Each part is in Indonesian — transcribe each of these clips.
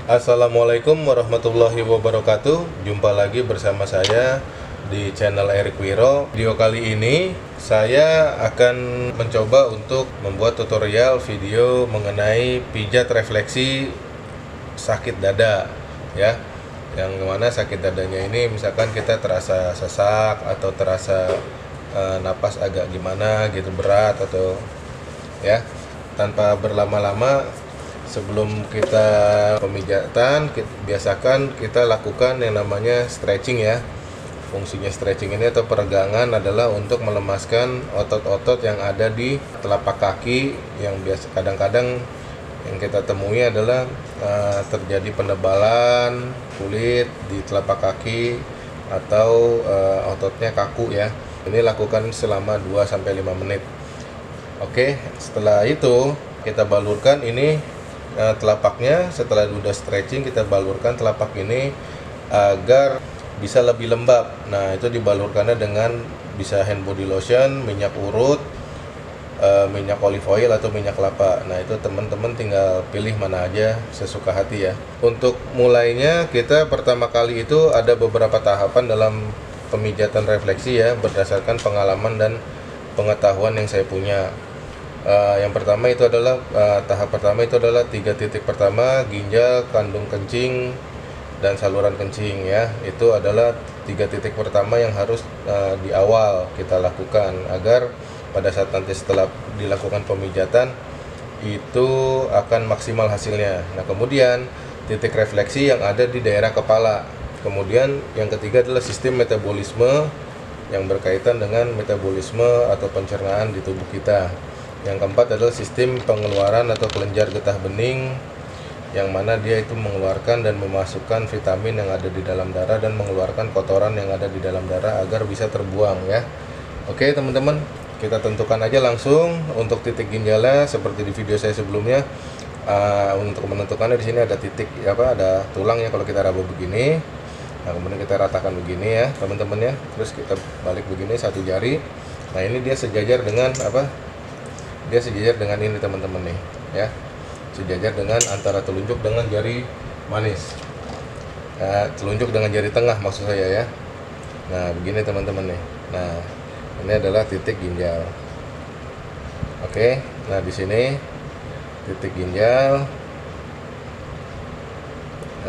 Assalamualaikum warahmatullahi wabarakatuh. Jumpa lagi bersama saya di channel Eric Wiro. Video kali ini saya akan mencoba untuk membuat tutorial video mengenai pijat refleksi sakit dada, ya. Yang mana sakit dadanya ini misalkan kita terasa sesak atau terasa napas agak gimana gitu, berat atau ya. Tanpa berlama-lama, sebelum kita pemijatan, biasakan kita lakukan yang namanya stretching ya. Fungsinya stretching ini atau peregangan adalah untuk melemaskan otot-otot yang ada di telapak kaki yang biasa kadang-kadang yang kita temui adalah terjadi penebalan kulit di telapak kaki atau ototnya kaku ya. Ini lakukan selama 2-5 menit. Oke, setelah itu kita balurkan ini telapaknya. Setelah udah stretching, kita balurkan telapak ini agar bisa lebih lembab. Nah, itu dibalurkannya dengan bisa hand body lotion, minyak urut, minyak olive oil atau minyak kelapa. Nah, itu teman-teman tinggal pilih mana aja sesuka hati ya. Untuk mulainya, kita pertama kali itu ada beberapa tahapan dalam pemijatan refleksi ya, berdasarkan pengalaman dan pengetahuan yang saya punya. Yang pertama itu adalah tahap pertama itu adalah 3 titik pertama: ginjal, kandung kencing, dan saluran kencing ya. Itu adalah 3 titik pertama yang harus di awal kita lakukan agar pada saat nanti setelah dilakukan pemijatan itu akan maksimal hasilnya. Nah, kemudian titik refleksi yang ada di daerah kepala. Kemudian yang ketiga adalah sistem metabolisme yang berkaitan dengan metabolisme atau pencernaan di tubuh kita. Yang keempat adalah sistem pengeluaran atau kelenjar getah bening, yang mana dia itu mengeluarkan dan memasukkan vitamin yang ada di dalam darah dan mengeluarkan kotoran yang ada di dalam darah agar bisa terbuang ya. Oke teman-teman, kita tentukan aja langsung untuk titik ginjalnya seperti di video saya sebelumnya. Untuk menentukannya di sini ada titik ada tulangnya kalau kita raba begini. Nah, kemudian kita ratakan begini ya teman-teman ya. Terus kita balik begini satu jari. Nah, ini dia sejajar dengan Dia sejajar dengan ini teman-teman nih ya. Sejajar dengan antara telunjuk dengan jari manis. Telunjuk dengan jari tengah maksud saya ya. Nah, begini teman-teman nih. Nah, ini adalah titik ginjal. Oke. Nah, di sini titik ginjal.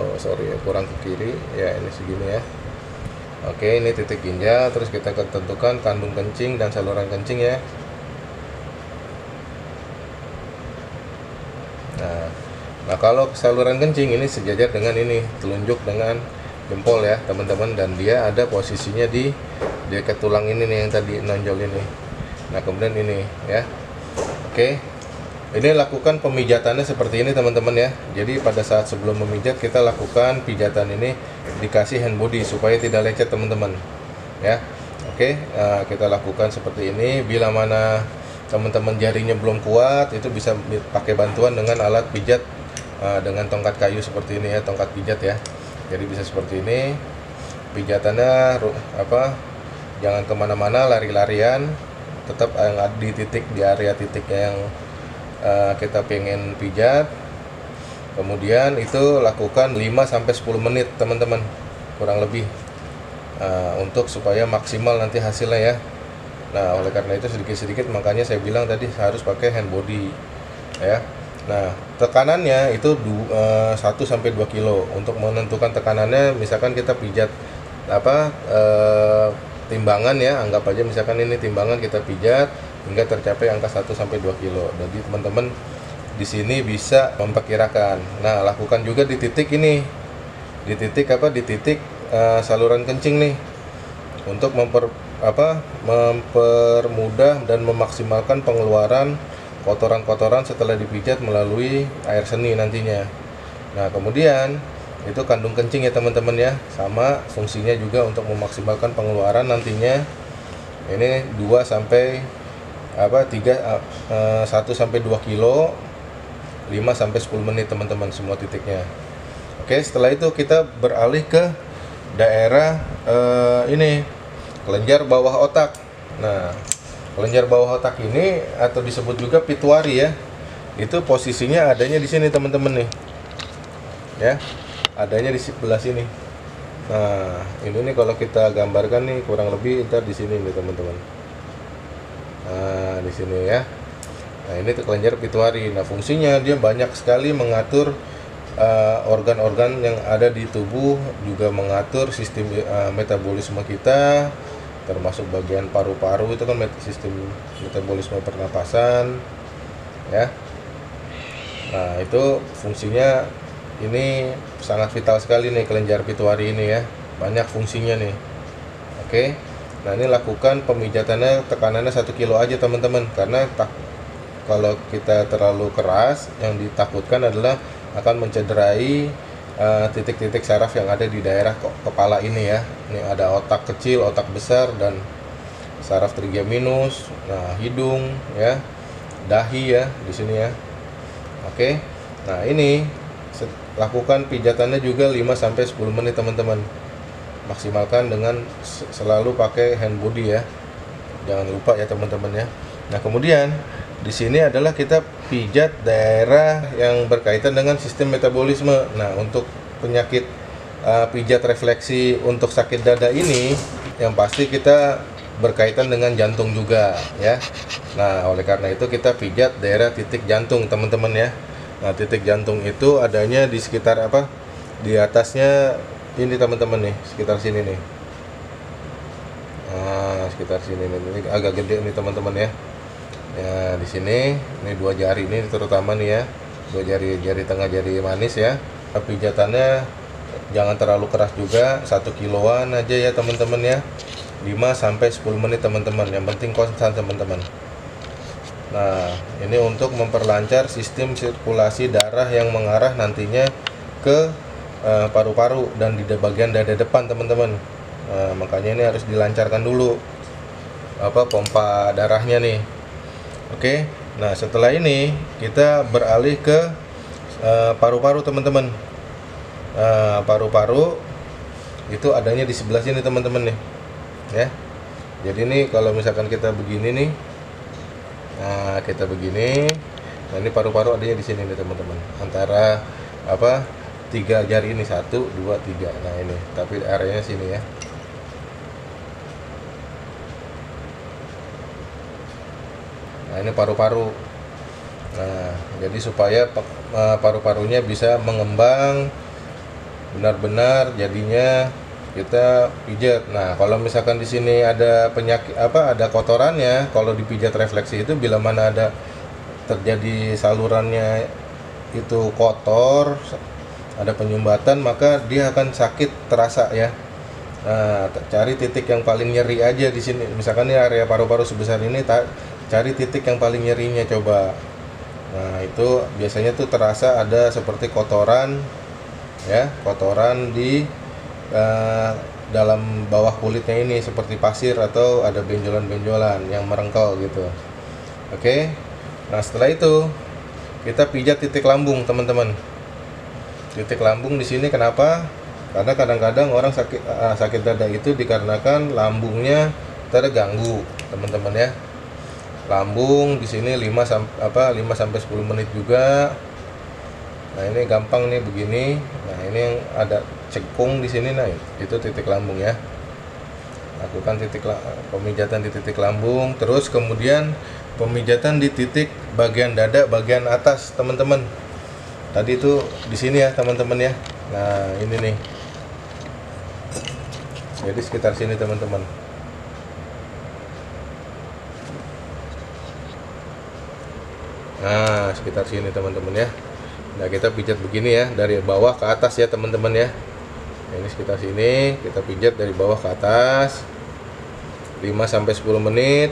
Oh, sorry ya, kurang ke kiri. Ya, ini segini ya. Oke, ini titik ginjal. Terus kita tentukan kandung kencing dan saluran kencing ya. Nah, kalau saluran kencing ini sejajar dengan ini, telunjuk dengan jempol ya teman-teman, dan dia ada posisinya di dekat tulang ini nih yang tadi nonjol ini. Nah, kemudian ini ya. Oke, ini lakukan pemijatannya seperti ini teman-teman ya. Jadi pada saat sebelum memijat kita lakukan pijatan ini dikasih hand body supaya tidak lecet teman-teman ya. Oke, kita lakukan seperti ini. Bila mana teman-teman jarinya belum kuat, itu bisa pakai bantuan dengan alat pijat dengan tongkat kayu seperti ini ya, tongkat pijat ya. Jadi bisa seperti ini pijatannya jangan kemana-mana, lari-larian, tetap yang ada di area titik yang kita pengen pijat. Kemudian itu lakukan 5-10 menit teman-teman, kurang lebih, untuk supaya maksimal nanti hasilnya ya. Nah, oleh karena itu sedikit-sedikit makanya saya bilang tadi harus pakai hand body ya. Nah, tekanannya itu 1-2 kilo. Untuk menentukan tekanannya, misalkan kita pijat timbangan ya, anggap aja misalkan ini timbangan, kita pijat hingga tercapai angka 1-2 kilo. Jadi teman-teman di sini bisa memperkirakan. Nah, lakukan juga di titik ini, di titik saluran kencing nih, untuk mempermudah dan memaksimalkan pengeluaran kotoran-kotoran setelah dipijat melalui air seni nantinya. Nah, kemudian itu kandung kencing ya teman-teman ya, sama fungsinya juga untuk memaksimalkan pengeluaran nantinya. Ini 1-2 kilo, 5-10 menit teman-teman semua titiknya. Oke, setelah itu kita beralih ke daerah ini, kelenjar bawah otak. Nah, kelenjar bawah otak ini atau disebut juga pituari ya, itu posisinya adanya di sini teman-teman nih. ya, adanya di sebelah sini. Nah, ini nih kalau kita gambarkan nih kurang lebih ntar di sini nih teman-teman. Nah, di sini ya. Nah, ini kelenjar pituitari. Nah, fungsinya dia banyak sekali mengatur organ-organ yang ada di tubuh, juga mengatur sistem metabolisme kita, termasuk bagian paru-paru itu kan sistem metabolisme pernapasan, ya. Nah, itu fungsinya ini sangat vital sekali nih kelenjar pituitari ini ya. Banyak fungsinya nih. Oke. Nah, ini lakukan pemijatannya, tekanannya 1 kilo aja teman-teman, karena kalau kita terlalu keras yang ditakutkan adalah akan mencederai titik-titik saraf yang ada di daerah kepala ini ya. Ini ada otak kecil, otak besar, dan saraf trigeminus, nah hidung ya, dahi ya di sini ya. Oke. Nah, ini lakukan pijatannya juga 5-10 menit teman-teman. Maksimalkan dengan selalu pakai hand body ya. Jangan lupa ya teman-teman ya. Nah, kemudian di sini adalah kita pijat daerah yang berkaitan dengan sistem metabolisme. Nah, untuk penyakit pijat refleksi untuk sakit dada ini yang pasti kita berkaitan dengan jantung juga ya. Nah, oleh karena itu kita pijat daerah titik jantung teman-teman ya. Nah, titik jantung itu adanya di sekitar apa? Di atasnya ini teman-teman nih, sekitar sini nih. Nah, sekitar sini nih. Ini agak gede nih teman-teman ya. Ya, di sini ini 2 jari ini terutama nih ya. 2 jari tengah, jari manis ya. Pijatannya jangan terlalu keras juga, 1 kiloan aja ya teman-teman ya. 5-10 menit teman-teman. Yang penting konstan teman-teman. Nah, ini untuk memperlancar sistem sirkulasi darah yang mengarah nantinya ke paru-paru dan di bagian dada depan teman-teman. Nah, makanya ini harus dilancarkan dulu pompa darahnya nih. Oke. Nah, setelah ini kita beralih ke paru-paru teman-teman. Paru-paru itu adanya di sebelah sini teman-teman nih ya. Jadi ini kalau misalkan kita begini nih, nah kita begini, nah ini paru-paru adanya di sini nih teman-teman, antara 3 jari ini, 1, 2, 3. Nah ini, tapi areanya sini ya. Nah ini paru-paru. Nah, jadi supaya paru-parunya bisa mengembang benar-benar, jadinya kita pijat. Nah, kalau misalkan di sini ada penyakit ada kotorannya, kalau dipijat refleksi itu bila mana ada terjadi salurannya itu kotor, ada penyumbatan, maka dia akan sakit terasa ya. Nah, cari titik yang paling nyeri aja di sini. Misalkan ini area paru-paru sebesar ini, cari titik yang paling nyerinya coba. Nah, itu biasanya tuh terasa ada seperti kotoran ya, kotoran di dalam bawah kulitnya ini seperti pasir atau ada benjolan-benjolan yang merengkel gitu. Oke. Nah, setelah itu kita pijat titik lambung, teman-teman. Titik lambung di sini kenapa? Karena kadang-kadang orang sakit dada itu dikarenakan lambungnya terganggu, teman-teman ya. Lambung di sini 5-10 menit juga. Nah, ini gampang nih begini. Nah, ini yang ada cekung di sini, nah itu titik lambung ya. Lakukan pemijatan di titik lambung, terus kemudian pemijatan di titik bagian dada bagian atas, teman-teman. Tadi itu di sini ya, teman-teman ya. Nah, ini nih. Jadi sekitar sini, teman-teman. Nah, sekitar sini, teman-teman ya. Nah, kita pijat begini ya, dari bawah ke atas ya teman-teman ya. Ini sekitar sini, kita pijat dari bawah ke atas 5-10 menit,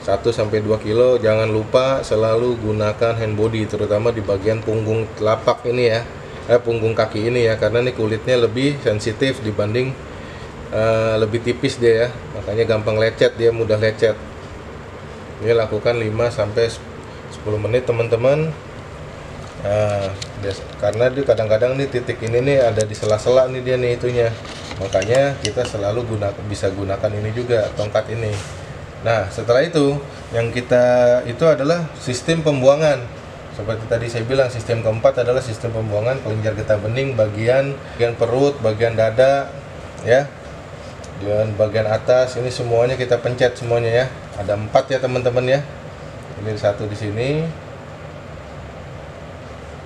1-2 kilo. Jangan lupa selalu gunakan hand body, terutama di bagian punggung telapak ini ya, punggung kaki ini ya, karena ini kulitnya lebih sensitif dibanding lebih tipis dia ya, makanya gampang lecet, dia mudah lecet. Ini lakukan 5-10 menit teman-teman. Nah, karena dia kadang-kadang nih titik ini nih ada di sela-sela nih dia nih itunya, makanya kita selalu bisa gunakan ini juga, tongkat ini. Nah, setelah itu yang kita itu adalah sistem pembuangan. Seperti tadi saya bilang, sistem keempat adalah sistem pembuangan kelenjar getah bening bagian perut, bagian dada, ya, dan bagian atas. Ini semuanya kita pencet semuanya ya. Ada 4 ya teman-teman ya. Ini 1 di sini.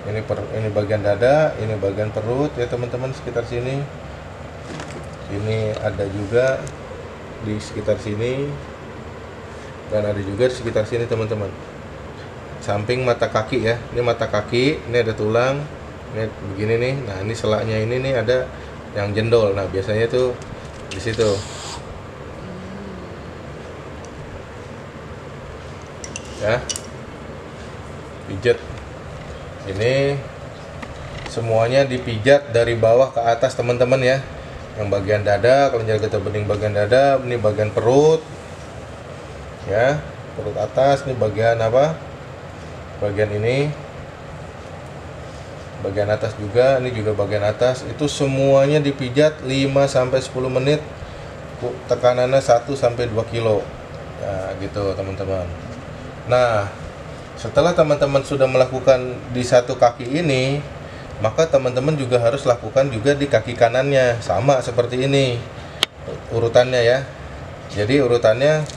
Ini bagian dada, ini bagian perut ya teman-teman, sekitar sini. Ini ada juga di sekitar sini, dan ada juga di sekitar sini teman-teman. Samping mata kaki ya, ini mata kaki, ini ada tulang, ini begini nih. Nah ini selaknya ini nih ada yang jendol. Nah biasanya tuh di situ. Ya, pijat. Ini semuanya dipijat dari bawah ke atas teman-teman ya. Yang bagian dada, kelenjar getah bening bagian dada, ini bagian perut, ya, perut atas. Ini bagian apa? Bagian ini, bagian atas juga, ini juga bagian atas. Itu semuanya dipijat 5-10 menit, tekanannya 1-2 kilo ya, gitu teman-teman. Nah setelah teman-teman sudah melakukan di satu kaki ini, maka teman-teman juga harus lakukan juga di kaki kanannya, sama seperti ini urutannya ya. Jadi urutannya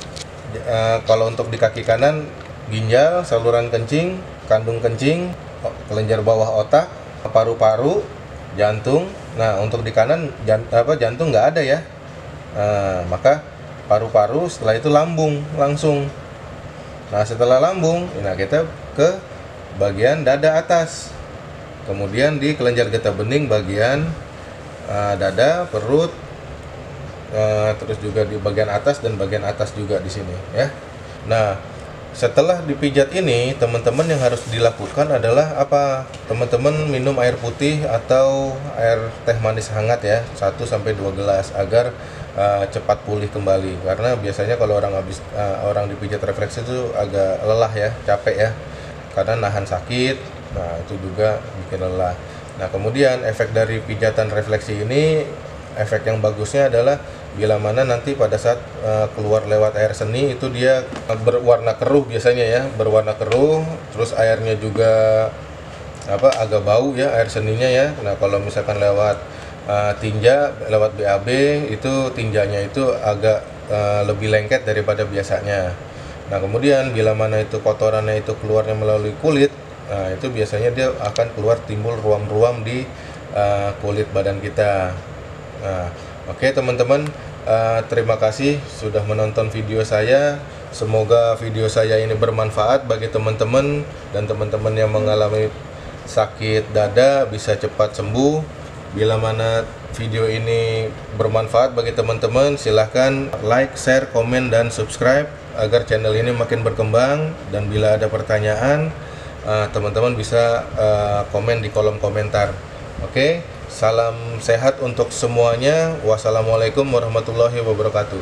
kalau untuk di kaki kanan, ginjal, saluran kencing, kandung kencing, kelenjar bawah otak, paru-paru, jantung. Nah untuk di kanan jantung nggak ada ya. Maka paru-paru, setelah itu lambung langsung. Nah setelah lambung, nah kita ke bagian dada atas, kemudian di kelenjar getah bening bagian dada, perut, terus juga di bagian atas dan bagian atas juga di sini ya. Nah setelah dipijat ini, teman-teman yang harus dilakukan adalah apa? Teman-teman minum air putih atau air teh manis hangat ya, 1-2 gelas agar cepat pulih kembali. Karena biasanya kalau orang dipijat refleks itu agak lelah ya, capek ya, karena nahan sakit. Nah itu juga bikin lelah. Nah kemudian efek dari pijatan refleksi ini, efek yang bagusnya adalah bila mana nanti pada saat keluar lewat air seni itu dia berwarna keruh biasanya ya, berwarna keruh, terus airnya juga agak bau ya, air seninya ya. Nah kalau misalkan lewat tinja, lewat BAB, itu tinjanya itu agak lebih lengket daripada biasanya. Nah kemudian bila mana itu kotorannya itu keluarnya melalui kulit, nah itu biasanya dia akan keluar timbul ruam-ruam di kulit badan kita. Nah oke teman-teman, terima kasih sudah menonton video saya. Semoga video saya ini bermanfaat bagi teman-teman, dan teman-teman yang mengalami sakit dada bisa cepat sembuh. Bila mana video ini bermanfaat bagi teman-teman, silahkan like, share, komen, dan subscribe agar channel ini makin berkembang. Dan bila ada pertanyaan, teman-teman bisa komen di kolom komentar. Oke, salam sehat untuk semuanya. Wassalamualaikum warahmatullahi wabarakatuh.